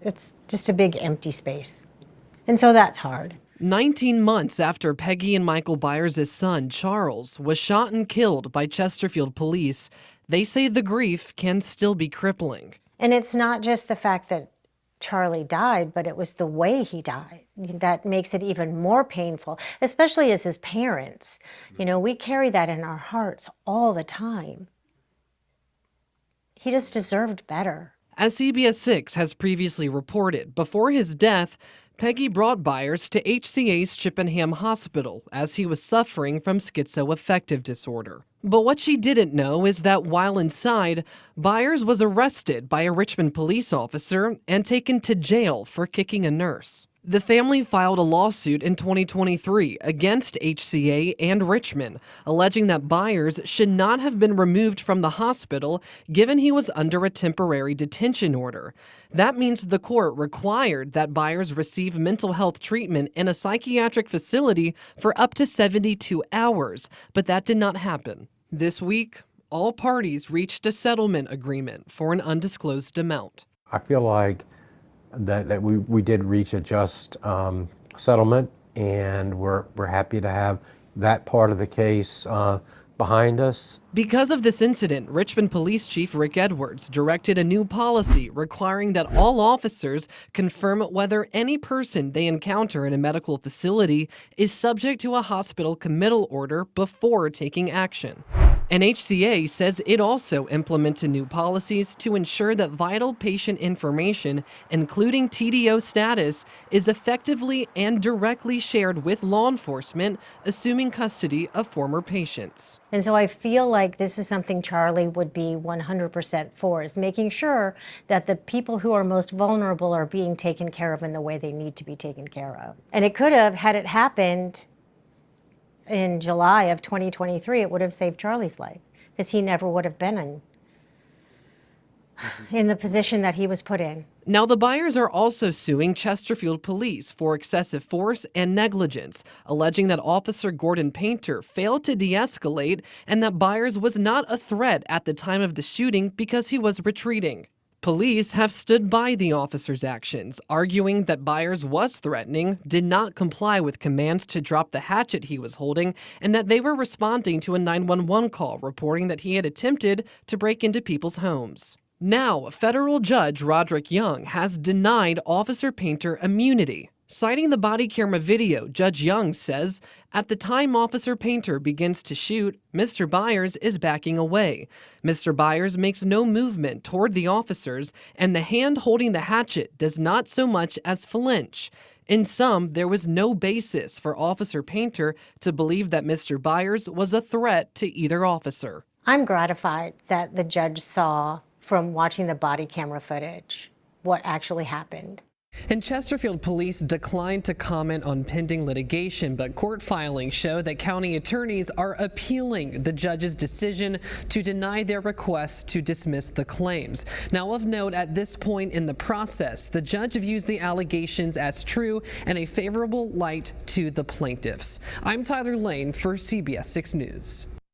It's just a big empty space. And so that's hard. 19 months after Peggy and Michael Byers' son, Charles, was shot and killed by Chesterfield police, they say the grief can still be crippling. And it's not just the fact that Charlie died, but it was the way he died that makes it even more painful, especially as his parents. You know, we carry that in our hearts all the time. He just deserved better. As CBS 6 has previously reported, before his death, Peggy brought Byers to HCA's Chippenham Hospital as he was suffering from schizoaffective disorder. But what she didn't know is that while inside, Byers was arrested by a Richmond police officer and taken to jail for kicking a nurse. The family filed a lawsuit in 2023 against HCA and Richmond, alleging that Byers should not have been removed from the hospital given he was under a temporary detention order. That means the court required that Byers receive mental health treatment in a psychiatric facility for up to 72 hours, but that did not happen. This week, all parties reached a settlement agreement for an undisclosed amount. I feel like that we did reach a just settlement, and we're happy to have that part of the case behind us. Because of this incident, Richmond Police Chief Rick Edwards directed a new policy requiring that all officers confirm whether any person they encounter in a medical facility is subject to a hospital committal order before taking action. And HCA says it also implemented new policies to ensure that vital patient information, including TDO status, is effectively and directly shared with law enforcement, assuming custody of former patients. And so I feel like this is something Charlie would be 100% for, is making sure that the people who are most vulnerable are being taken care of in the way they need to be taken care of. And it could have, had it happened in July of 2023, it would have saved Charlie's life, because he never would have been in the position that he was put in. Now, the Byers are also suing Chesterfield police for excessive force and negligence, alleging that Officer Gordon Painter failed to de-escalate and that Byers was not a threat at the time of the shooting because he was retreating. Police have stood by the officer's actions, arguing that Byers was threatening, did not comply with commands to drop the hatchet he was holding, and that they were responding to a 911 call reporting that he had attempted to break into people's homes. Now, federal judge Roderick Young has denied Officer Painter immunity. Citing the body camera video, Judge Young says, at the time Officer Painter begins to shoot, Mr. Byers is backing away. Mr. Byers makes no movement toward the officers, and the hand holding the hatchet does not so much as flinch. In sum, there was no basis for Officer Painter to believe that Mr. Byers was a threat to either officer. I'm gratified that the judge saw from watching the body camera footage what actually happened. And Chesterfield police declined to comment on pending litigation, but court filings show that county attorneys are appealing the judge's decision to deny their request to dismiss the claims. Now, of note, at this point in the process, the judge views the allegations as true and a favorable light to the plaintiffs. I'm Tyler Lane for CBS 6 News.